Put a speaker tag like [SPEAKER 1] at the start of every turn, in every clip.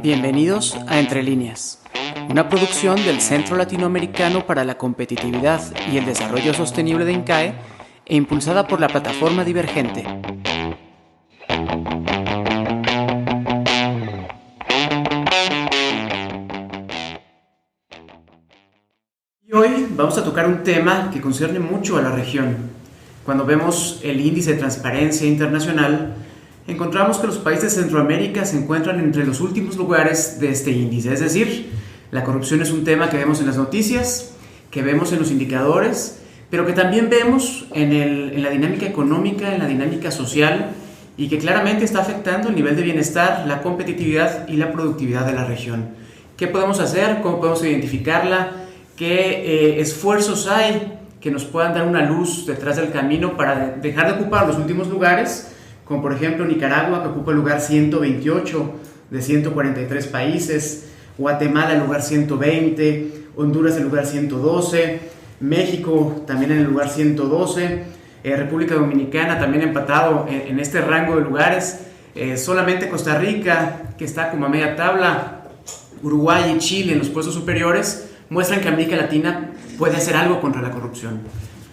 [SPEAKER 1] Bienvenidos a Entre Líneas, una producción del Centro Latinoamericano para la Competitividad y el Desarrollo Sostenible de INCAE e impulsada por la plataforma Divergente. Y hoy vamos a tocar un tema que concierne mucho a la región. Cuando vemos el índice de transparencia internacional, encontramos que los países de Centroamérica se encuentran entre los últimos lugares de este índice. Es decir, la corrupción es un tema que vemos en las noticias, que vemos en los indicadores, pero que también vemos en la dinámica económica, en la dinámica social, y que claramente está afectando el nivel de bienestar, la competitividad y la productividad de la región. ¿Qué podemos hacer? ¿Cómo podemos identificarla? ¿Qué esfuerzos hay que nos puedan dar una luz detrás del camino para dejar de ocupar los últimos lugares? Como por ejemplo Nicaragua, que ocupa el lugar 128 de 143 países, Guatemala el lugar 120, Honduras el lugar 112, México también en el lugar 112, República Dominicana también empatado en este rango de lugares, solamente Costa Rica, que está como a media tabla, Uruguay y Chile en los puestos superiores, muestran que América Latina puede hacer algo contra la corrupción.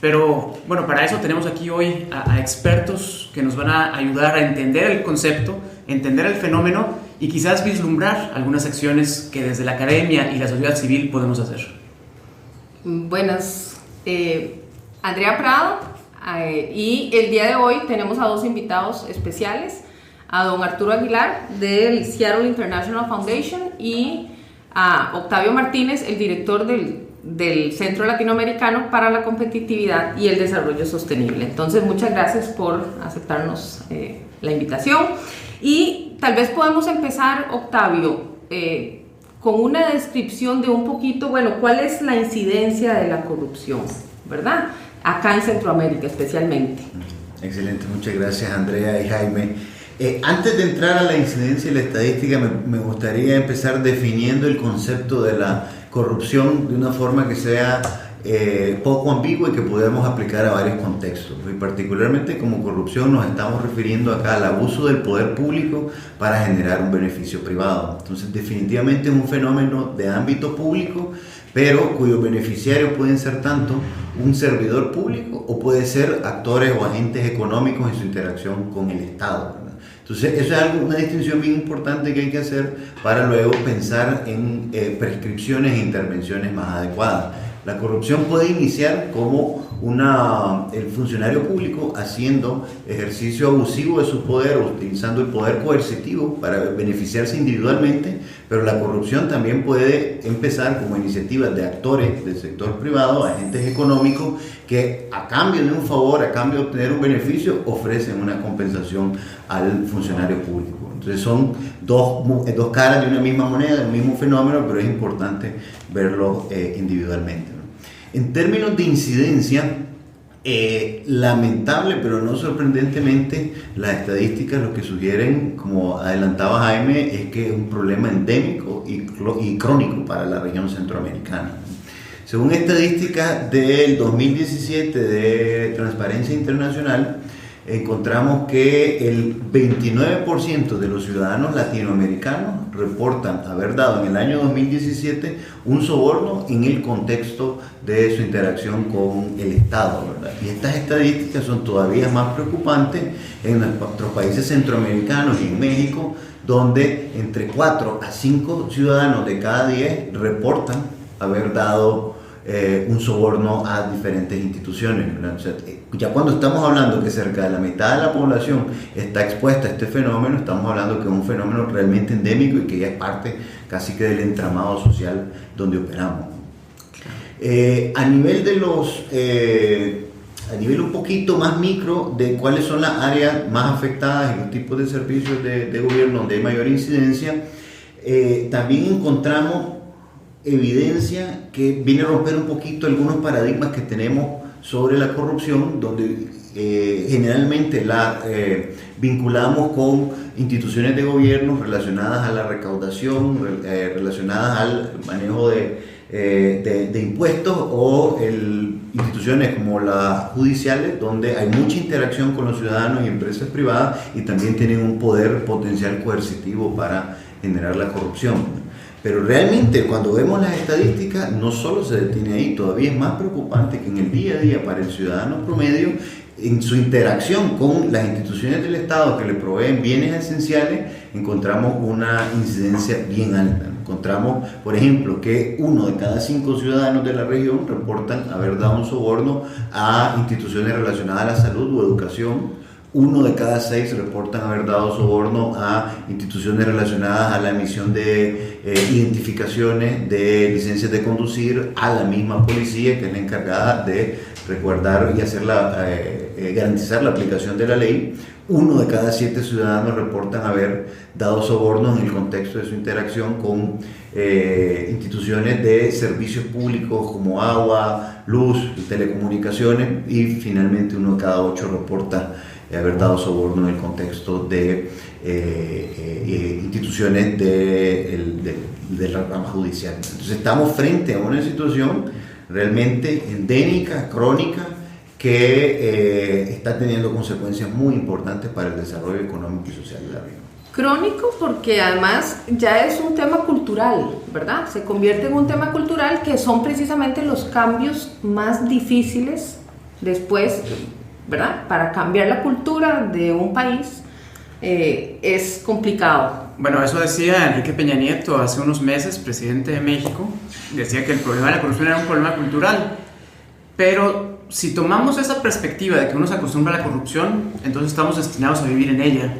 [SPEAKER 1] Pero bueno, para eso tenemos aquí hoy a expertos que nos van a ayudar a entender el concepto, entender el fenómeno y quizás vislumbrar algunas acciones que desde la academia y la sociedad civil podemos hacer.
[SPEAKER 2] Buenas, Andrea Prado, y el día de hoy tenemos a dos invitados especiales, a don Arturo Aguilar del Seattle International Foundation y a Octavio Martínez, el director del Centro Latinoamericano para la Competitividad y el Desarrollo Sostenible. Entonces, muchas gracias por aceptarnos la invitación. Y tal vez podemos empezar, Octavio, con una descripción de un poquito, bueno, cuál es la incidencia de la corrupción, ¿verdad? Acá en Centroamérica especialmente.
[SPEAKER 3] Excelente, muchas gracias Andrea y Jaime. Antes de entrar a la incidencia y la estadística, me gustaría empezar definiendo el concepto de la corrupción de una forma que sea poco ambigua y que podamos aplicar a varios contextos. Y particularmente como corrupción nos estamos refiriendo acá al abuso del poder público para generar un beneficio privado. Entonces definitivamente es un fenómeno de ámbito público, pero cuyos beneficiarios pueden ser tanto un servidor público o puede ser actores o agentes económicos en su interacción con el Estado, ¿verdad? Entonces, eso es una distinción bien importante que hay que hacer para luego pensar en prescripciones e intervenciones más adecuadas. La corrupción puede iniciar como el funcionario público haciendo ejercicio abusivo de su poder o utilizando el poder coercitivo para beneficiarse individualmente, pero la corrupción también puede empezar como iniciativas de actores del sector privado, agentes económicos, que a cambio de un favor, a cambio de obtener un beneficio, ofrecen una compensación al funcionario público. Entonces son dos caras de una misma moneda, de un mismo fenómeno, pero es importante verlo individualmente, ¿no? En términos de incidencia, lamentable pero no sorprendentemente, las estadísticas lo que sugieren, como adelantaba Jaime, es que es un problema endémico y crónico para la región centroamericana. Según estadísticas del 2017 de Transparencia Internacional, encontramos que el 29% de los ciudadanos latinoamericanos reportan haber dado en el año 2017 un soborno en el contexto de su interacción con el Estado, ¿verdad? Y estas estadísticas son todavía más preocupantes en nuestros países centroamericanos y en México, donde entre 4 a 5 ciudadanos de cada 10 reportan haber dado un soborno a diferentes instituciones, ¿verdad? O sea, ya cuando estamos hablando que cerca de la mitad de la población está expuesta a este fenómeno, estamos hablando que es un fenómeno realmente endémico y que ya es parte casi que del entramado social donde operamos. A nivel a nivel un poquito más micro de cuáles son las áreas más afectadas y los tipos de servicios de gobierno donde hay mayor incidencia, también encontramos evidencia que viene a romper un poquito algunos paradigmas que tenemos sobre la corrupción, donde generalmente la vinculamos con instituciones de gobierno relacionadas a la recaudación, relacionadas al manejo de impuestos o el instituciones como las judiciales, donde hay mucha interacción con los ciudadanos y empresas privadas y también tienen un poder potencial coercitivo para generar la corrupción. Pero realmente cuando vemos las estadísticas no solo se detiene ahí, todavía es más preocupante que en el día a día para el ciudadano promedio, en su interacción con las instituciones del Estado que le proveen bienes esenciales, encontramos una incidencia bien alta. Encontramos, por ejemplo, que 1 de cada 5 ciudadanos de la región reportan haber dado un soborno a instituciones relacionadas a la salud o educación. 1 de cada 6 reportan haber dado soborno a instituciones relacionadas a la emisión de identificaciones de licencias de conducir, a la misma policía que es la encargada de resguardar y garantizar la aplicación de la ley. 1 de cada 7 ciudadanos reportan haber dado sobornos en el contexto de su interacción con instituciones de servicios públicos como agua, luz y telecomunicaciones, y finalmente 1 de cada 8 reporta haber dado soborno en el contexto de instituciones de la rama judicial. Entonces estamos frente a una situación realmente endémica, crónica, que está teniendo consecuencias muy importantes para el desarrollo económico y social de la región.
[SPEAKER 2] Crónico porque además ya es un tema cultural, ¿verdad? Se convierte en un tema cultural, que son precisamente los cambios más difíciles después, ¿verdad? Para cambiar la cultura de un país es complicado.
[SPEAKER 1] Bueno, eso decía Enrique Peña Nieto hace unos meses, presidente de México. Decía que el problema de la corrupción era un problema cultural. Pero si tomamos esa perspectiva de que uno se acostumbra a la corrupción, entonces estamos destinados a vivir en ella.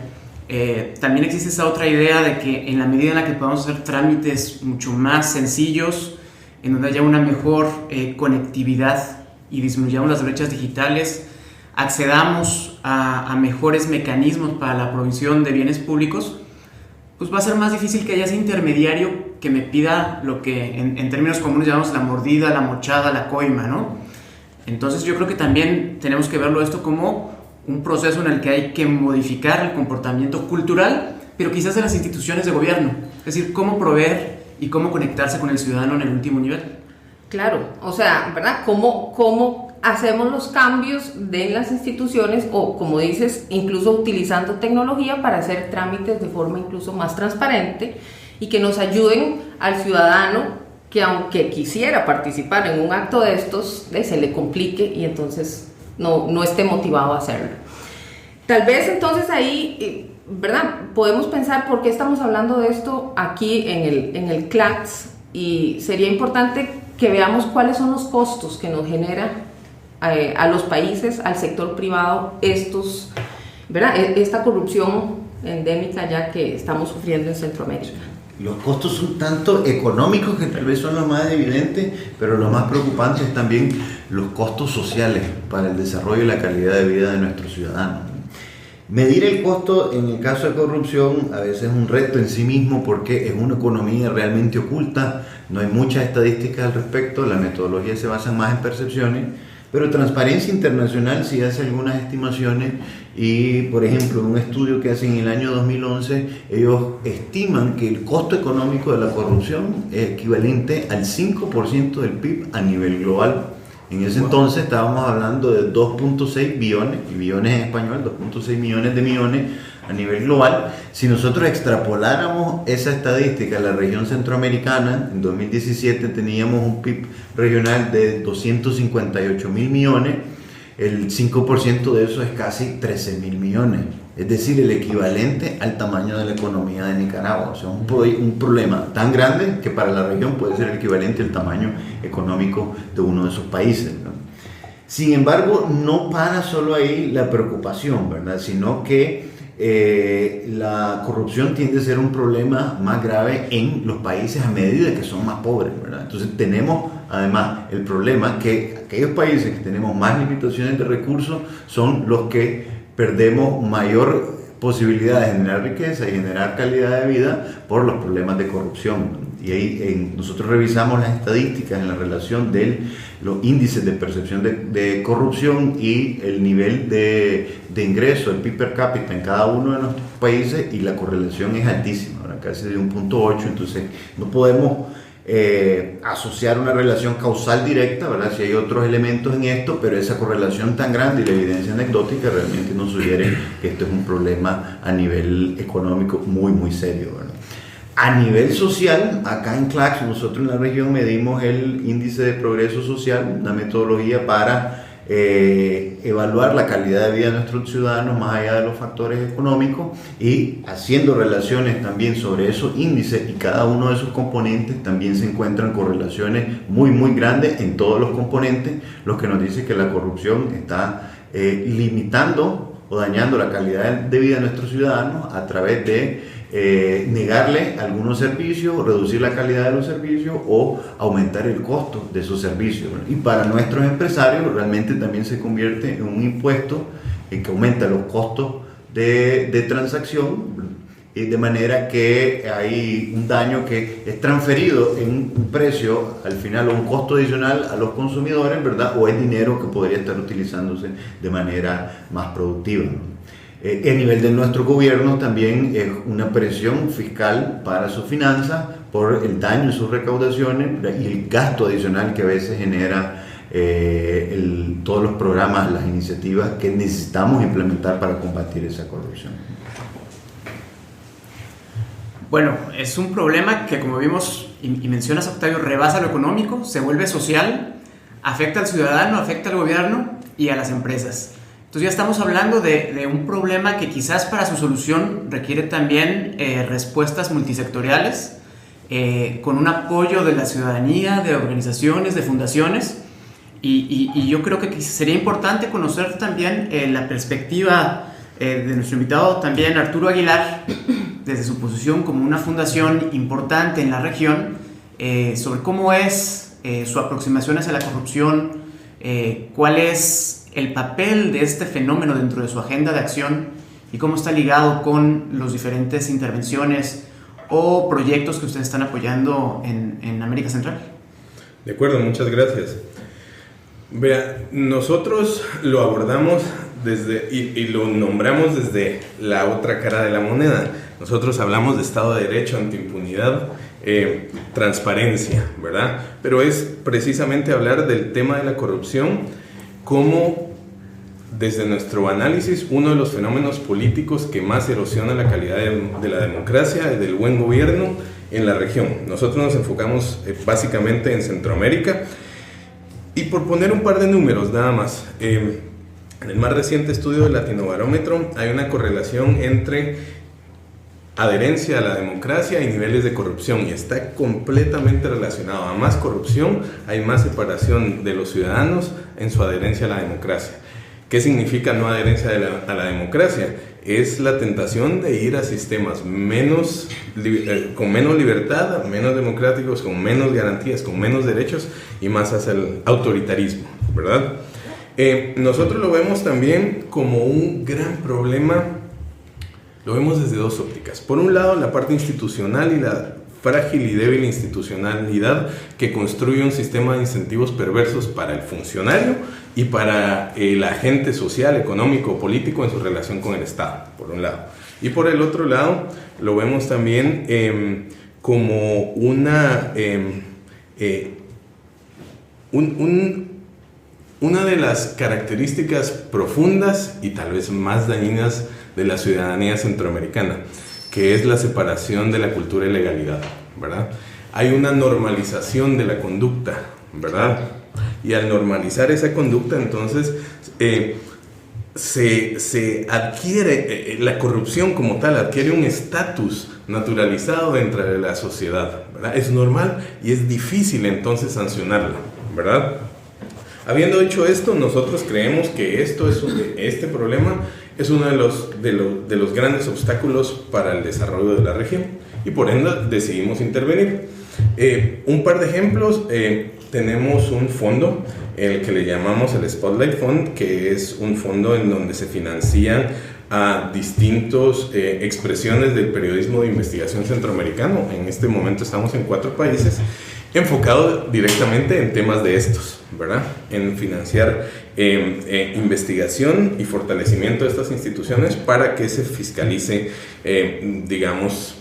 [SPEAKER 1] También existe esa otra idea de que en la medida en la que podamos hacer trámites mucho más sencillos, en donde haya una mejor conectividad y disminuyamos las brechas digitales, accedamos a mejores mecanismos para la provisión de bienes públicos, pues va a ser más difícil que haya ese intermediario que me pida lo que en términos comunes llamamos la mordida, la mochada, la coima, ¿no? Entonces yo creo que también tenemos que verlo esto como un proceso en el que hay que modificar el comportamiento cultural, pero quizás de las instituciones de gobierno, es decir, cómo proveer y cómo conectarse con el ciudadano en el último nivel.
[SPEAKER 2] Claro, o sea, ¿verdad? ¿Cómo hacemos los cambios de las instituciones, o como dices, incluso utilizando tecnología para hacer trámites de forma incluso más transparente y que nos ayuden al ciudadano que, aunque quisiera participar en un acto de estos, se le complique y entonces no esté motivado a hacerlo? Tal vez entonces ahí, ¿verdad? Podemos pensar por qué estamos hablando de esto aquí en el CLACS, y sería importante que veamos cuáles son los costos que nos genera a los países, al sector privado, ¿verdad? Esta corrupción endémica ya que estamos sufriendo en Centroamérica.
[SPEAKER 3] Los costos son tanto económicos, que tal vez son los más evidentes, pero lo más preocupante es también los costos sociales para el desarrollo y la calidad de vida de nuestros ciudadanos. Medir el costo en el caso de corrupción a veces es un reto en sí mismo, porque es una economía realmente oculta, no hay muchas estadísticas al respecto, la metodología se basa más en percepciones, pero Transparencia Internacional sí hace algunas estimaciones y, por ejemplo, en un estudio que hacen en el año 2011, ellos estiman que el costo económico de la corrupción es equivalente al 5% del PIB a nivel global. En ese entonces estábamos hablando de 2.6 billones, y billones en español, 2.6 millones de millones a nivel global. Si nosotros extrapoláramos esa estadística a la región centroamericana, en 2017 teníamos un PIB regional de 258 mil millones, el 5% de eso es casi 13 mil millones, es decir, el equivalente al tamaño de la economía de Nicaragua. O sea, un problema tan grande que para la región puede ser el equivalente al tamaño económico de uno de esos países, ¿no? Sin embargo, no para solo ahí la preocupación, ¿verdad? Sino que la corrupción tiende a ser un problema más grave en los países a medida que son más pobres, ¿verdad? Entonces tenemos además el problema que aquellos países que tenemos más limitaciones de recursos son los que perdemos mayor posibilidad de generar riqueza y generar calidad de vida por los problemas de corrupción. Y ahí nosotros revisamos las estadísticas en la relación de los índices de percepción de corrupción y el nivel de ingreso, el PIB per cápita en cada uno de nuestros países, y la correlación es altísima, ¿verdad? Casi de 1.8, entonces no podemos asociar una relación causal directa, ¿verdad? Si hay otros elementos en esto, pero esa correlación tan grande y la evidencia anecdótica realmente nos sugiere que esto es un problema a nivel económico muy, muy serio, ¿verdad? A nivel social, acá en CLACS, nosotros en la región medimos el índice de progreso social, una metodología para evaluar la calidad de vida de nuestros ciudadanos más allá de los factores económicos y haciendo relaciones también sobre esos índices, y cada uno de esos componentes también se encuentran correlaciones muy muy grandes en todos los componentes, lo que nos dice que la corrupción está limitando o dañando la calidad de vida de nuestros ciudadanos a través de negarle algunos servicios, reducir la calidad de los servicios o aumentar el costo de esos servicios. Y para nuestros empresarios realmente también se convierte en un impuesto que aumenta los costos de transacción, y de manera que hay un daño que es transferido en un precio al final o un costo adicional a los consumidores, ¿verdad? O es dinero que podría estar utilizándose de manera más productiva, ¿no? A nivel de nuestro gobierno también es una presión fiscal para sus finanzas por el daño en sus recaudaciones y el gasto adicional que a veces genera todos los programas, las iniciativas que necesitamos implementar para combatir esa corrupción.
[SPEAKER 1] Bueno, es un problema que, como vimos y mencionas, Octavio, rebasa lo económico, se vuelve social, afecta al ciudadano, afecta al gobierno y a las empresas. Entonces ya estamos hablando de un problema que quizás para su solución requiere también respuestas multisectoriales, con un apoyo de la ciudadanía, de organizaciones, de fundaciones, y yo creo que sería importante conocer también la perspectiva de nuestro invitado también, Arturo Aguilar, desde su posición como una fundación importante en la región, sobre cómo es su aproximación hacia la corrupción, cuál es el papel de este fenómeno dentro de su agenda de acción y cómo está ligado con las diferentes intervenciones o proyectos que ustedes están apoyando en América Central.
[SPEAKER 4] De acuerdo, muchas gracias. Vea, nosotros lo abordamos y lo nombramos desde la otra cara de la moneda. Nosotros hablamos de Estado de Derecho, antiimpunidad, transparencia, ¿verdad? Pero es precisamente hablar del tema de la corrupción como, desde nuestro análisis, uno de los fenómenos políticos que más erosiona la calidad de la democracia y del buen gobierno en la región. Nosotros nos enfocamos básicamente en Centroamérica, y por poner un par de números nada más, en el más reciente estudio del Latinobarómetro hay una correlación entre adherencia a la democracia y niveles de corrupción, y está completamente relacionado. A más corrupción hay más separación de los ciudadanos en su adherencia a la democracia. ¿Qué significa no adherencia a la democracia? Es la tentación de ir a sistemas con menos libertad, menos democráticos, con menos garantías, con menos derechos y más hacia el autoritarismo, ¿verdad? Nosotros lo vemos también como un gran problema. Lo vemos desde dos ópticas. Por un lado, la parte institucional y la frágil y débil institucionalidad que construye un sistema de incentivos perversos para el funcionario y para el agente social, económico o político en su relación con el Estado, por un lado. Y por el otro lado, lo vemos también como una de las características profundas y tal vez más dañinas de la ciudadanía centroamericana, que es la separación de la cultura y legalidad, ¿verdad? Hay una normalización de la conducta, ¿verdad? Y al normalizar esa conducta, entonces se adquiere, la corrupción como tal adquiere un estatus naturalizado dentro de la sociedad, ¿verdad? Es normal y es difícil entonces sancionarla, ¿verdad? Habiendo dicho esto, nosotros creemos que este problema es uno de los grandes obstáculos para el desarrollo de la región, y por ende decidimos intervenir. Un par de ejemplos: tenemos un fondo, el que le llamamos el Spotlight Fund, que es un fondo en donde se financian a distintas expresiones del periodismo de investigación centroamericano. En este momento estamos en 4 países, enfocado directamente en temas de estos, ¿verdad? En financiar investigación y fortalecimiento de estas instituciones para que se fiscalice, digamos,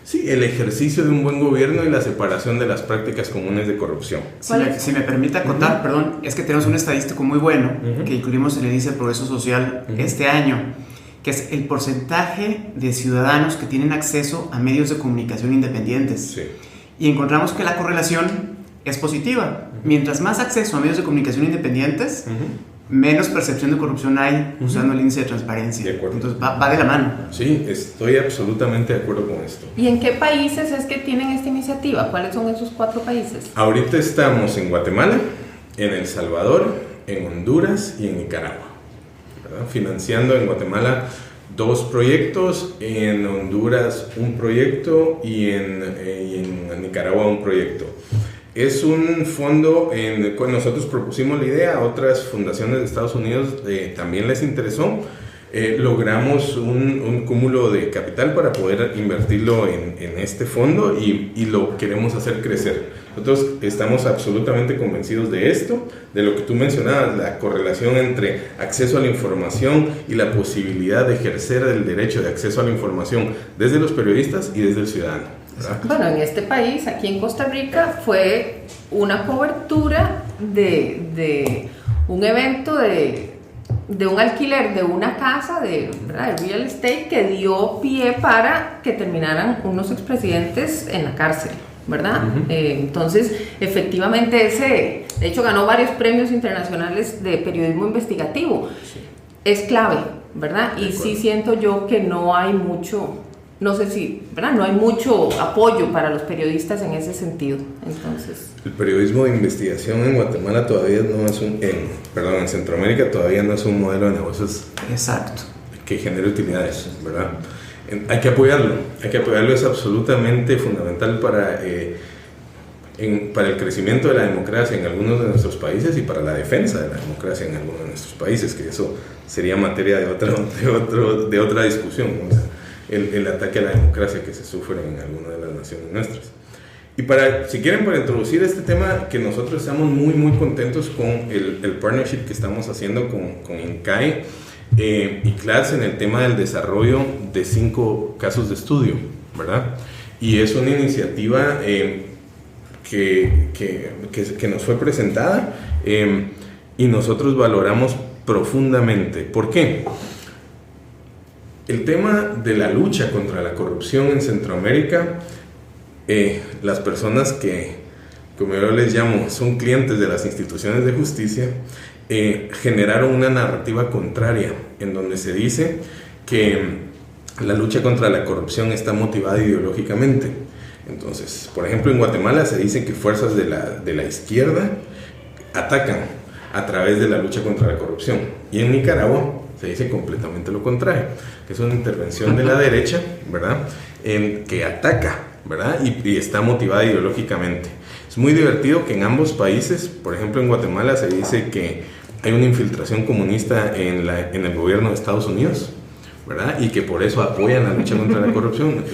[SPEAKER 4] Sí, el ejercicio de un buen gobierno y la separación de las prácticas comunes de corrupción.
[SPEAKER 1] Si me permite acotar, perdón, es que tenemos un estadístico muy bueno que incluimos en el índice de progreso social este año, que es el porcentaje de ciudadanos que tienen acceso a medios de comunicación independientes.
[SPEAKER 4] Sí.
[SPEAKER 1] Y encontramos que la correlación es positiva. Mientras más acceso a medios de comunicación independientes, menos percepción de corrupción hay usando el índice de transparencia.
[SPEAKER 4] De acuerdo.
[SPEAKER 1] Entonces va de la mano.
[SPEAKER 4] Sí, estoy absolutamente de acuerdo con esto.
[SPEAKER 2] ¿Y en qué países es que tienen esta iniciativa? ¿Cuáles son esos 4 países?
[SPEAKER 4] Ahorita estamos en Guatemala, en El Salvador, en Honduras y en Nicaragua, ¿verdad? Financiando en Guatemala 2 proyectos, en Honduras un proyecto y en Nicaragua un proyecto. Es un fondo en cual nosotros propusimos la idea, a otras fundaciones de Estados Unidos también les interesó. Logramos un cúmulo de capital para poder invertirlo en este fondo y lo queremos hacer crecer. Nosotros estamos absolutamente convencidos de esto, de lo que tú mencionabas, la correlación entre acceso a la información y la posibilidad de ejercer el derecho de acceso a la información desde los periodistas y desde el ciudadano, ¿verdad?
[SPEAKER 2] Bueno, en este país, aquí en Costa Rica, fue una cobertura de un evento de un alquiler de una casa de real estate que dio pie para que terminaran unos expresidentes en la cárcel, ¿verdad? Entonces, efectivamente, de hecho ganó varios premios internacionales de periodismo investigativo. Sí. Es clave, ¿verdad? Y sí siento yo que no hay mucho, no sé si, ¿verdad? No hay mucho apoyo para los periodistas en ese sentido. Entonces,
[SPEAKER 4] el periodismo de investigación en Guatemala todavía no es en Centroamérica todavía no es un modelo de negocios que genere utilidades, ¿verdad? Hay que apoyarlo, es absolutamente fundamental para el crecimiento de la democracia en algunos de nuestros países y para la defensa de la democracia en algunos de nuestros países, que eso sería materia de otra discusión, ¿no? El ataque a la democracia que se sufre en algunas de las naciones nuestras. Y para introducir este tema, que nosotros estamos muy muy contentos con el partnership que estamos haciendo con INCAE y CLADS en el tema del desarrollo de 5 casos de estudio, ¿verdad? Y es una iniciativa que nos fue presentada y nosotros valoramos profundamente. ¿Por qué? El tema de la lucha contra la corrupción en Centroamérica, las personas que, como yo les llamo, son clientes de las instituciones de justicia, generaron una narrativa contraria en donde se dice que la lucha contra la corrupción está motivada ideológicamente. Entonces, por ejemplo, en Guatemala se dice que fuerzas de la izquierda atacan a través de la lucha contra la corrupción, y en Nicaragua se dice completamente lo contrario, que es una intervención de la derecha, ¿verdad?, que ataca, ¿verdad?, y está motivada ideológicamente. Es muy divertido que en ambos países, por ejemplo en Guatemala se dice que hay una infiltración comunista en el gobierno de Estados Unidos, ¿verdad?, y que por eso apoyan la lucha contra la corrupción.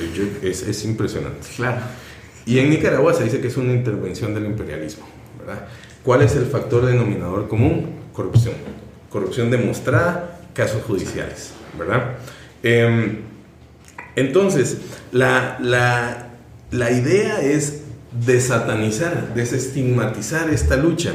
[SPEAKER 4] Es impresionante.
[SPEAKER 1] Claro.
[SPEAKER 4] Y en Nicaragua se dice que es una intervención del imperialismo, ¿verdad? ¿Cuál es el factor denominador común? Corrupción. Corrupción demostrada, casos judiciales, ¿verdad? Entonces, la idea es desatanizar, desestigmatizar esta lucha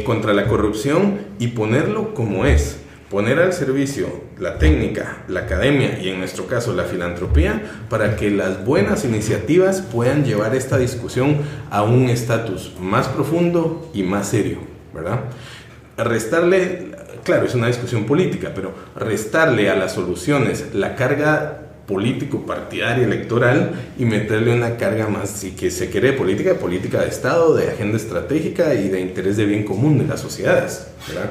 [SPEAKER 4] contra la corrupción y ponerlo como es. Poner al servicio la técnica, la academia y en nuestro caso la filantropía para que las buenas iniciativas puedan llevar esta discusión a un estatus más profundo y más serio, ¿verdad? Restarle, claro, es una discusión política, pero restarle a las soluciones la carga político-partidaria electoral y meterle una carga más, si que se quiere, política de Estado, de agenda estratégica y de interés de bien común de las sociedades, ¿verdad?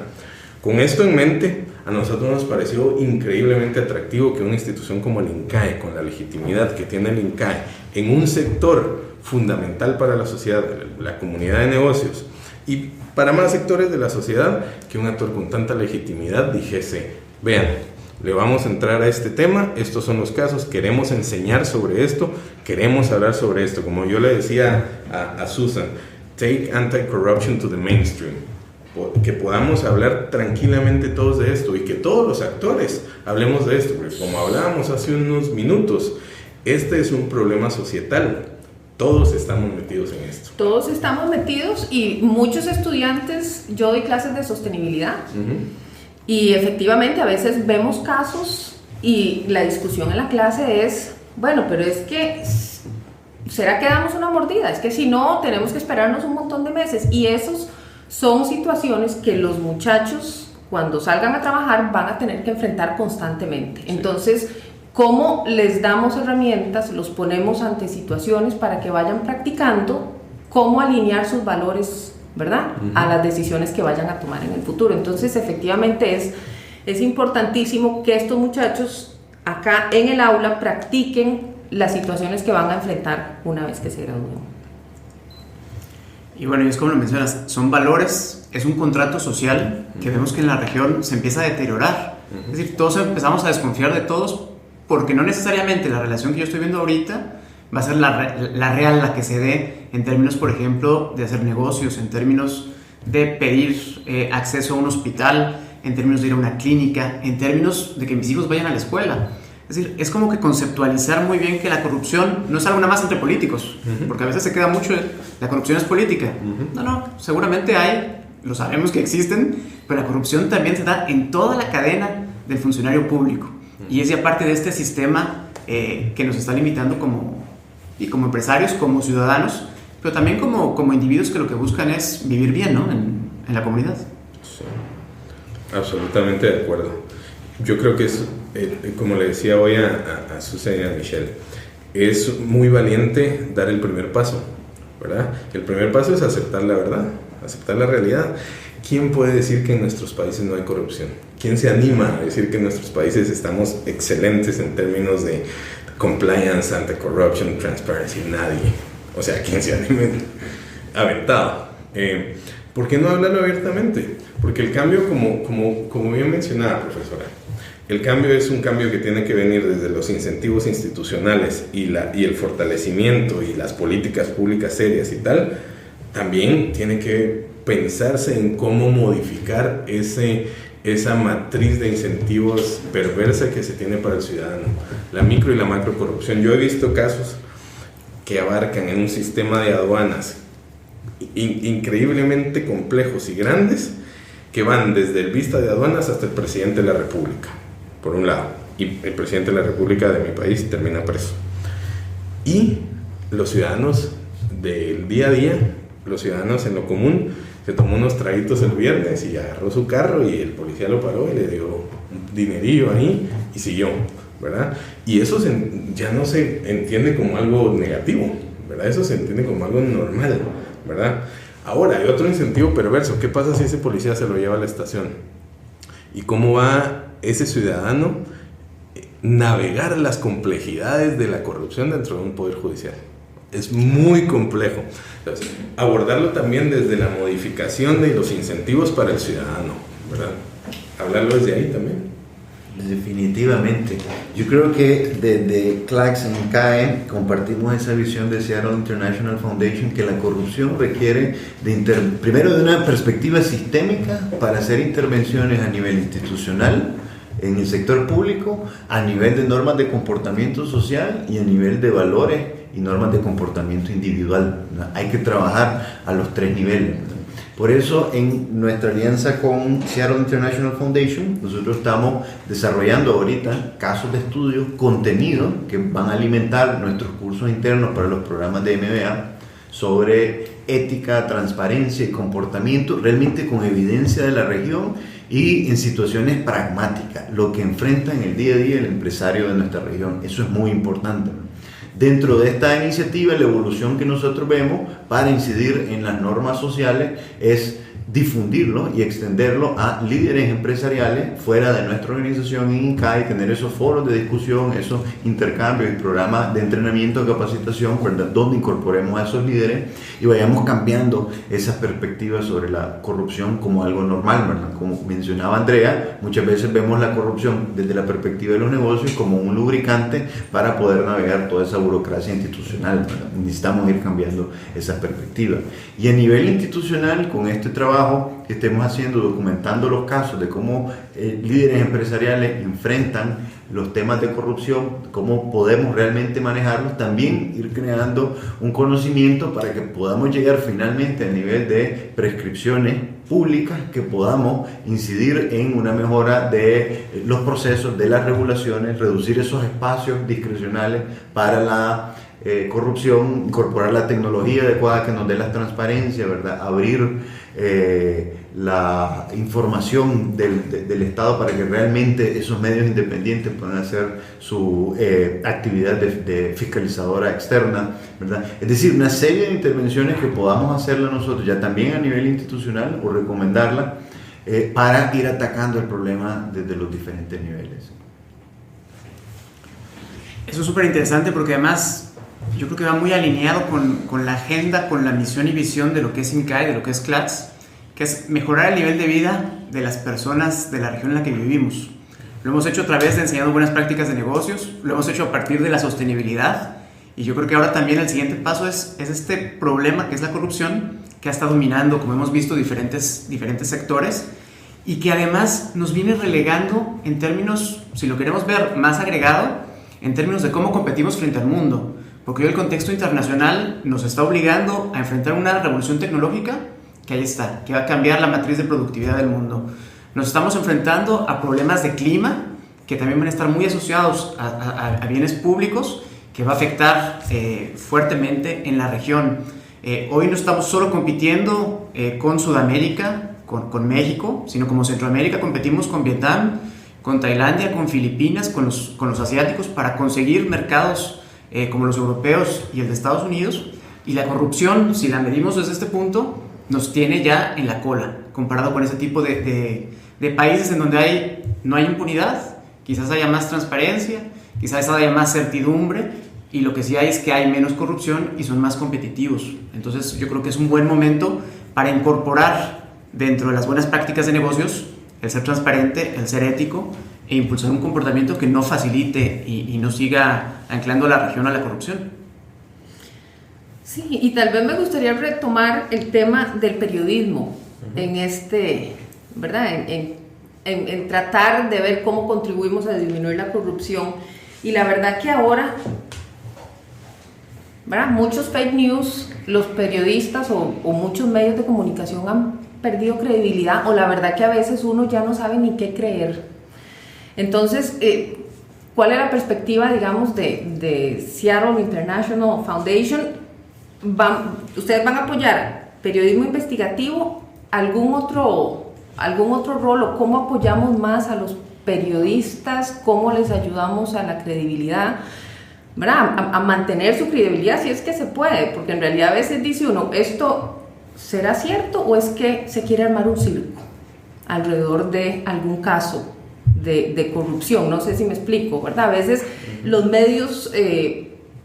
[SPEAKER 4] Con esto en mente, a nosotros nos pareció increíblemente atractivo que una institución como el INCAE, con la legitimidad que tiene el INCAE, en un sector fundamental para la sociedad, la comunidad de negocios, y para más sectores de la sociedad, que un actor con tanta legitimidad dijese, vean, le vamos a entrar a este tema, estos son los casos, queremos enseñar sobre esto, queremos hablar sobre esto. Como yo le decía a Susan, take anti-corruption to the mainstream. Que podamos hablar tranquilamente todos de esto y que todos los actores hablemos de esto, porque como hablábamos hace unos minutos, Este es un problema societal. Todos estamos metidos en esto.
[SPEAKER 2] Todos estamos metidos y muchos estudiantes, yo doy clases de sostenibilidad y efectivamente a veces vemos casos y la discusión en la clase es, bueno, pero es que, ¿será que damos una mordida? Es que si no, tenemos que esperarnos un montón de meses y esos son situaciones que los muchachos cuando salgan a trabajar van a tener que enfrentar constantemente. Sí. Entonces, ¿cómo les damos herramientas, los ponemos ante situaciones para que vayan practicando cómo alinear sus valores, ¿verdad?, a las decisiones que vayan a tomar en el futuro? Entonces, efectivamente es importantísimo que estos muchachos acá en el aula practiquen las situaciones que van a enfrentar una vez que se gradúen.
[SPEAKER 1] Y bueno, y es como lo mencionas, son valores, es un contrato social que vemos que en la región se empieza a deteriorar. Es decir, todos empezamos a desconfiar de todos porque no necesariamente la relación que yo estoy viendo ahorita va a ser la real, la que se dé en términos, por ejemplo, de hacer negocios, en términos de pedir acceso a un hospital, en términos de ir a una clínica, en términos de que mis hijos vayan a la escuela. Es decir, es como que conceptualizar muy bien que la corrupción no es algo nada más entre políticos, porque a veces se queda mucho la corrupción es política. No, seguramente hay, lo sabemos que existen, pero la corrupción también se da en toda la cadena del funcionario público. Y es ya parte de este sistema que nos está limitando como empresarios, como ciudadanos, pero también como individuos que lo que buscan es vivir bien, ¿no?, en la comunidad.
[SPEAKER 4] Sí, absolutamente de acuerdo. Yo creo que es, como le decía hoy a Susan y a Michelle, es muy valiente dar el primer paso, ¿verdad? El primer paso es aceptar la verdad, aceptar la realidad. ¿Quién puede decir que en nuestros países no hay corrupción? ¿Quién se anima a decir que en nuestros países estamos excelentes en términos de compliance, anti-corruption, transparency? Nadie. O sea, ¿quién se anima? Aventado. ¿Por qué no hablarlo abiertamente? Porque el cambio, como bien mencionaba, profesora, el cambio es un cambio que tiene que venir desde los incentivos institucionales y el fortalecimiento y las políticas públicas serias y tal. También tiene que pensarse en cómo modificar esa matriz de incentivos perversa que se tiene para el ciudadano, la micro y la macro corrupción. Yo he visto casos que abarcan en un sistema de aduanas increíblemente complejos y grandes, que van desde el vista de aduanas hasta el presidente de la República, por un lado, y el presidente de la República de mi país termina preso. Y los ciudadanos del día a día, los ciudadanos en lo común, se tomó unos traguitos el viernes y agarró su carro y el policía lo paró y le dio un dinerillo ahí y siguió, ¿verdad? Y eso ya no se entiende como algo negativo, ¿verdad? Eso se entiende como algo normal, ¿verdad? Ahora, hay otro incentivo perverso. ¿Qué pasa si ese policía se lo lleva a la estación? ¿Y cómo va ese ciudadano navegar las complejidades de la corrupción dentro de un poder judicial? Es muy complejo. Entonces, abordarlo también desde la modificación de los incentivos para el ciudadano, ¿verdad? Hablarlo desde ahí también.
[SPEAKER 3] Definitivamente. Yo creo que desde CLACS en CAE compartimos esa visión de Seattle International Foundation, que la corrupción requiere primero de una perspectiva sistémica para hacer intervenciones a nivel institucional, en el sector público, a nivel de normas de comportamiento social y a nivel de valores y normas de comportamiento individual. Hay que trabajar a los tres niveles. Por eso, en nuestra alianza con Seattle International Foundation, nosotros estamos desarrollando ahorita casos de estudio, contenido que van a alimentar nuestros cursos internos para los programas de MBA sobre ética, transparencia y comportamiento, realmente con evidencia de la región y en situaciones pragmáticas, lo que enfrenta en el día a día el empresario de nuestra región. Eso es muy importante. Dentro de esta iniciativa, la evolución que nosotros vemos para incidir en las normas sociales es difundirlo y extenderlo a líderes empresariales fuera de nuestra organización en INCAE, tener esos foros de discusión, esos intercambios y programas de entrenamiento, capacitación, ¿verdad?, donde incorporemos a esos líderes y vayamos cambiando esas perspectivas sobre la corrupción como algo normal, ¿verdad? Como mencionaba Andrea, muchas veces vemos la corrupción desde la perspectiva de los negocios como un lubricante para poder navegar toda esa burocracia institucional, ¿verdad? Necesitamos ir cambiando esa perspectiva. Y a nivel institucional, con este trabajo trabajo que estemos haciendo, documentando los casos de cómo líderes empresariales enfrentan los temas de corrupción, cómo podemos realmente manejarlos, también ir creando un conocimiento para que podamos llegar finalmente al nivel de prescripciones públicas, que podamos incidir en una mejora de los procesos, de las regulaciones, reducir esos espacios discrecionales para la corrupción, incorporar la tecnología adecuada que nos dé la transparencia, ¿verdad? Abrir la información del Estado para que realmente esos medios independientes puedan hacer su actividad de fiscalizadora externa, ¿verdad? Es decir, una serie de intervenciones que podamos hacerla nosotros ya también a nivel institucional o recomendarla para ir atacando el problema desde los diferentes niveles.
[SPEAKER 1] Eso es súper interesante porque además yo creo que va muy alineado con la agenda, con la misión y visión de lo que es INCAE, de lo que es CLATS, que es mejorar el nivel de vida de las personas de la región en la que vivimos. Lo hemos hecho a través de enseñando buenas prácticas de negocios, lo hemos hecho a partir de la sostenibilidad, y yo creo que ahora también el siguiente paso es este problema que es la corrupción, que ha estado dominando, como hemos visto, diferentes sectores, y que además nos viene relegando en términos, si lo queremos ver más agregado, en términos de cómo competimos frente al mundo. Porque hoy el contexto internacional nos está obligando a enfrentar una revolución tecnológica que ahí está, que va a cambiar la matriz de productividad del mundo. Nos estamos enfrentando a problemas de clima que también van a estar muy asociados a bienes públicos, que va a afectar fuertemente en la región. Hoy no estamos solo compitiendo con Sudamérica, con México, sino como Centroamérica competimos con Vietnam, con Tailandia, con Filipinas, con los asiáticos para conseguir mercados como los europeos y el de Estados Unidos, y la corrupción, si la medimos desde este punto, nos tiene ya en la cola, comparado con ese tipo de países en donde no hay impunidad, quizás haya más transparencia, quizás haya más certidumbre, y lo que sí hay es que hay menos corrupción y son más competitivos. Entonces yo creo que es un buen momento para incorporar dentro de las buenas prácticas de negocios el ser transparente, el ser ético, e impulsar un comportamiento que no facilite y no siga anclando a la región a la corrupción.
[SPEAKER 2] Sí, y tal vez me gustaría retomar el tema del periodismo en ¿verdad? En tratar de ver cómo contribuimos a disminuir la corrupción. Y la verdad que ahora, ¿verdad? Muchos fake news, los periodistas o muchos medios de comunicación han perdido credibilidad, o la verdad que a veces uno ya no sabe ni qué creer. Entonces, ¿cuál es la perspectiva, digamos, de Seattle International Foundation? ¿Ustedes van a apoyar periodismo investigativo? ¿Algún otro rol, o cómo apoyamos más a los periodistas? ¿Cómo les ayudamos a la credibilidad? ¿Verdad? A mantener su credibilidad, si es que se puede, porque en realidad a veces dice uno, ¿esto será cierto o es que se quiere armar un circo alrededor de algún caso de corrupción? No sé si me explico, ¿verdad? A veces los medios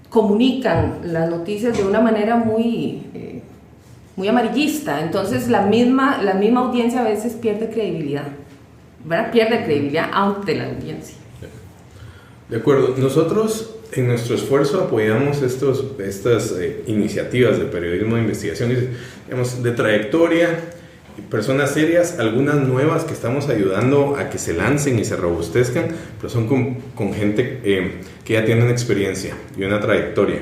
[SPEAKER 2] comunican las noticias de una manera muy amarillista, entonces la misma audiencia a veces pierde credibilidad, ¿verdad? Pierde credibilidad ante la audiencia.
[SPEAKER 4] De acuerdo, nosotros en nuestro esfuerzo apoyamos estas iniciativas de periodismo de investigación, digamos, de trayectoria, personas serias, algunas nuevas que estamos ayudando a que se lancen y se robustezcan, pero son con gente que ya tienen experiencia y una trayectoria.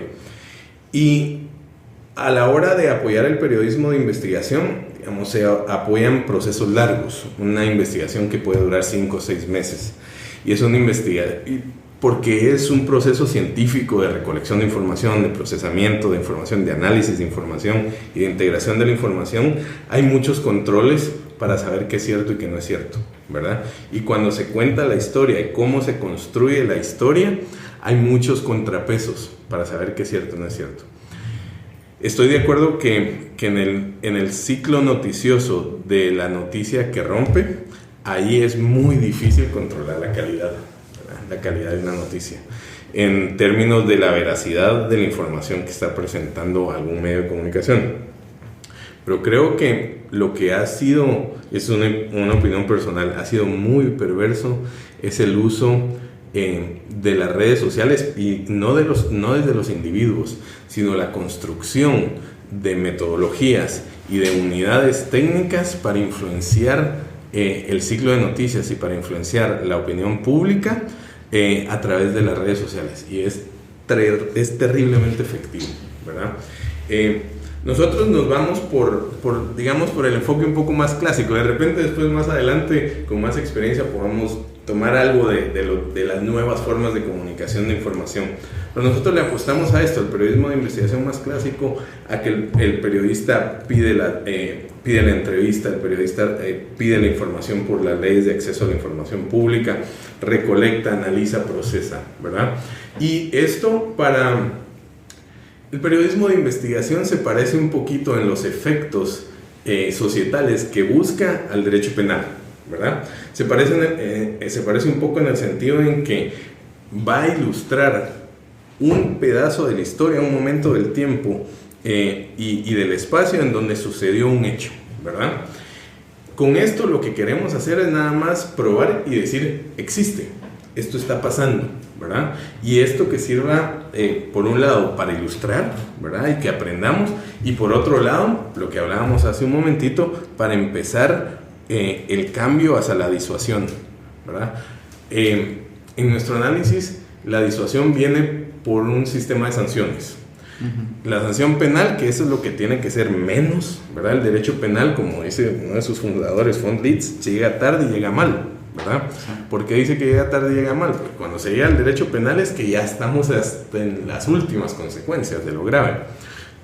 [SPEAKER 4] Y a la hora de apoyar el periodismo de investigación, digamos, se apoyan procesos largos, una investigación que puede durar 5 o 6 meses. Y es una investigación, porque es un proceso científico de recolección de información, de procesamiento de información, de análisis de información y de integración de la información. Hay muchos controles para saber qué es cierto y qué no es cierto, ¿verdad? Y cuando se cuenta la historia y cómo se construye la historia, hay muchos contrapesos para saber qué es cierto y no es cierto. Estoy de acuerdo que en el ciclo noticioso de la noticia que rompe, ahí es muy difícil controlar la calidad de una noticia, en términos de la veracidad de la información que está presentando algún medio de comunicación. Pero creo que lo que ha sido, es una opinión personal, ha sido muy perverso, es el uso de las redes sociales, y no desde los individuos, sino la construcción de metodologías y de unidades técnicas para influenciar el ciclo de noticias y para influenciar la opinión pública a través de las redes sociales, y es terriblemente efectivo, ¿verdad? Nosotros nos vamos por el enfoque un poco más clásico. De repente después, más adelante, con más experiencia, podamos tomar algo de las nuevas formas de comunicación de información. Pero nosotros le apostamos a esto, el periodismo de investigación más clásico, a que el periodista pide la entrevista, el periodista pide la información por las leyes de acceso a la información pública, recolecta, analiza, procesa, ¿verdad? Y esto para el periodismo de investigación se parece un poquito en los efectos societales que busca al derecho penal, ¿verdad? Se parece un poco en el sentido en que va a ilustrar un pedazo de la historia, un momento del tiempo y del espacio en donde sucedió un hecho, ¿verdad? Con esto lo que queremos hacer es nada más probar y decir, existe, esto está pasando, ¿verdad? Y esto que sirva, por un lado, para ilustrar, ¿verdad? Y que aprendamos, y por otro lado, lo que hablábamos hace un momentito, para empezar el cambio hacia la disuasión, ¿verdad? En nuestro análisis, la disuasión viene por un sistema de sanciones. La sanción penal, que eso es lo que tiene que ser menos, ¿verdad? El derecho penal, como dice uno de sus fundadores, von Litz, llega tarde y llega mal, ¿verdad? ¿Por qué dice que llega tarde y llega mal? Porque cuando se llega al derecho penal es que ya estamos hasta en las últimas consecuencias de lo grave.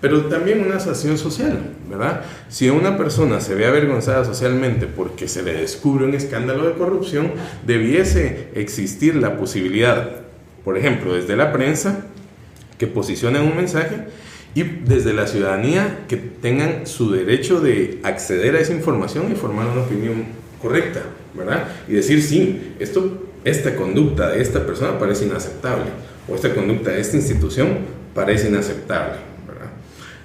[SPEAKER 4] Pero también una sanción social, ¿verdad? Si una persona se ve avergonzada socialmente porque se le descubre un escándalo de corrupción, debiese existir la posibilidad, por ejemplo, desde la prensa, que posicionen un mensaje, y desde la ciudadanía, que tengan su derecho de acceder a esa información y formar una opinión correcta, ¿verdad? Y decir, sí, esta conducta de esta persona parece inaceptable, o esta conducta de esta institución parece inaceptable, ¿verdad?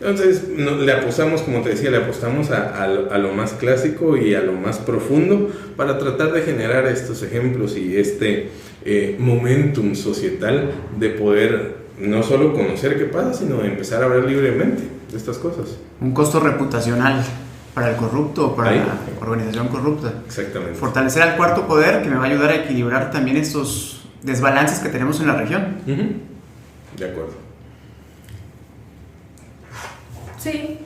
[SPEAKER 4] Entonces, le apostamos, como te decía, le apostamos a lo más clásico y a lo más profundo para tratar de generar estos ejemplos y este momentum societal de poder no solo conocer qué pasa, sino de empezar a hablar libremente de estas cosas.
[SPEAKER 1] Un costo reputacional para el corrupto o para la organización corrupta.
[SPEAKER 4] Exactamente.
[SPEAKER 1] Fortalecer al cuarto poder, que me va a ayudar a equilibrar también estos desbalances que tenemos en la región.
[SPEAKER 4] De acuerdo.
[SPEAKER 2] Sí,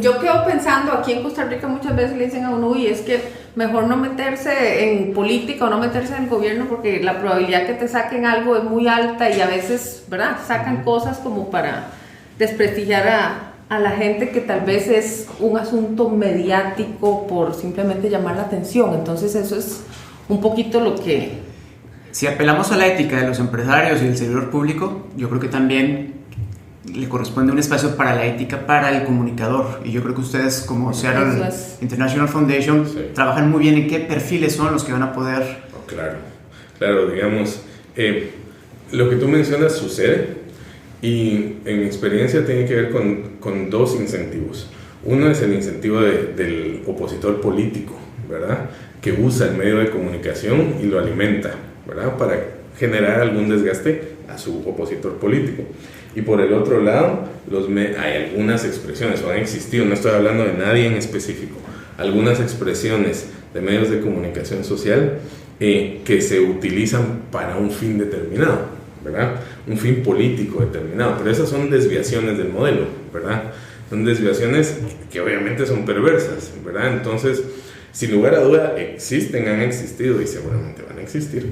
[SPEAKER 2] yo quedo pensando, aquí en Costa Rica muchas veces le dicen a uno, y es que mejor no meterse en política o no meterse en el gobierno porque la probabilidad que te saquen algo es muy alta, y a veces, ¿verdad?, sacan cosas como para desprestigiar a la gente, que tal vez es un asunto mediático por simplemente llamar la atención. Entonces eso es un poquito lo que...
[SPEAKER 1] Si apelamos a la ética de los empresarios y del servidor público, yo creo que también le corresponde un espacio para la ética para el comunicador, y yo creo que ustedes, como Seattle International Foundation, trabajan muy bien en qué perfiles son los que van a poder...
[SPEAKER 4] Claro, digamos, lo que tú mencionas sucede, y en mi experiencia tiene que ver con dos incentivos. Uno es el incentivo del opositor político, ¿verdad?, que usa el medio de comunicación y lo alimenta, ¿verdad?, para generar algún desgaste a su opositor político. Y por el otro lado, hay algunas expresiones, o han existido, no estoy hablando de nadie en específico, algunas expresiones de medios de comunicación social que se utilizan para un fin determinado, ¿verdad? Un fin político determinado, pero esas son desviaciones del modelo, ¿verdad? Son desviaciones que obviamente son perversas, ¿verdad? Entonces, sin lugar a duda, han existido y seguramente van a existir.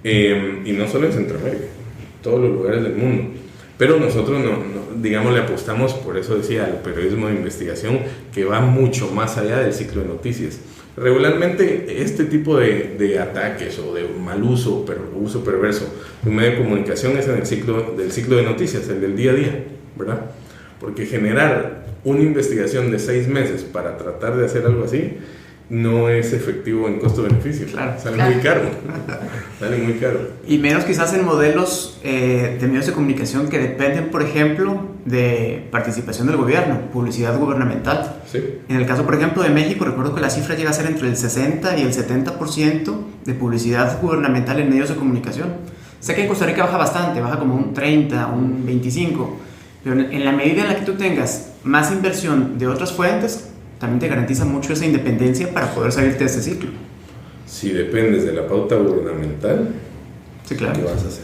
[SPEAKER 4] Y no solo en Centroamérica, en todos los lugares del mundo. Pero nosotros digamos, le apostamos, por eso decía, al periodismo de investigación, que va mucho más allá del ciclo de noticias. Regularmente este tipo de ataques o de mal uso, uso perverso de un medio de comunicación es en el ciclo de noticias, el del día a día, ¿verdad? Porque generar una investigación de 6 meses para tratar de hacer algo así no es efectivo en costo-beneficio. Sale muy caro. Sale muy caro.
[SPEAKER 1] Y menos quizás en modelos de medios de comunicación que dependen, por ejemplo, de participación del gobierno, publicidad gubernamental.
[SPEAKER 4] Sí.
[SPEAKER 1] En el caso, por ejemplo, de México, recuerdo que la cifra llega a ser entre el 60 y el 70% de publicidad gubernamental en medios de comunicación. Sé que en Costa Rica baja bastante, baja como un 30, un 25%, pero en la medida en la que tú tengas más inversión de otras fuentes también te garantiza mucho esa independencia para poder salirte de este ciclo.
[SPEAKER 4] Si dependes de la pauta gubernamental,
[SPEAKER 1] Sí, claro.
[SPEAKER 4] ¿qué vas a hacer?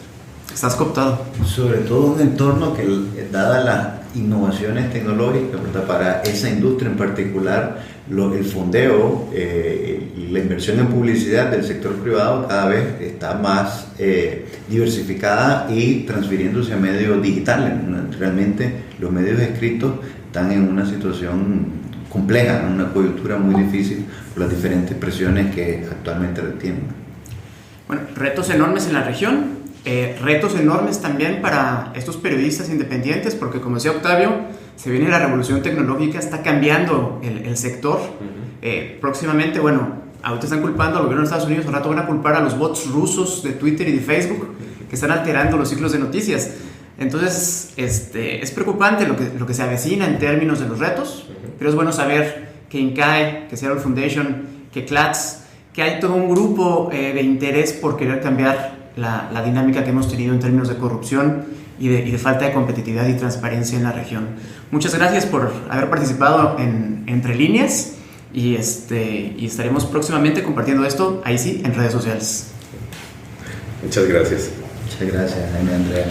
[SPEAKER 1] Estás cooptado.
[SPEAKER 3] Sobre todo un entorno que, dadas las innovaciones tecnológicas, ¿verdad?, para esa industria en particular, el fondeo, la inversión en publicidad del sector privado cada vez está más diversificada y transfiriéndose a medios digitales. Realmente los medios escritos están en una situación compleja, en una coyuntura muy difícil por las diferentes presiones que actualmente tienen.
[SPEAKER 1] Bueno, retos enormes en la región. Retos enormes también para estos periodistas independientes, porque como decía Octavio, se viene la revolución tecnológica, está cambiando el sector. Próximamente, bueno, ahorita están culpando al gobierno de Estados Unidos, al rato van a culpar a los bots rusos de Twitter y de Facebook, que están alterando los ciclos de noticias. Entonces, es preocupante lo que se avecina en términos de los retos, pero es bueno saber que INCAE, que Seattle Foundation, que CLATS, que hay todo un grupo de interés por querer cambiar la dinámica que hemos tenido en términos de corrupción y de falta de competitividad y transparencia en la región. Muchas gracias por haber participado en Entre Líneas y estaremos próximamente compartiendo esto, ahí sí, en redes sociales.
[SPEAKER 4] Muchas gracias.
[SPEAKER 3] Muchas gracias, Jaime, Andrea.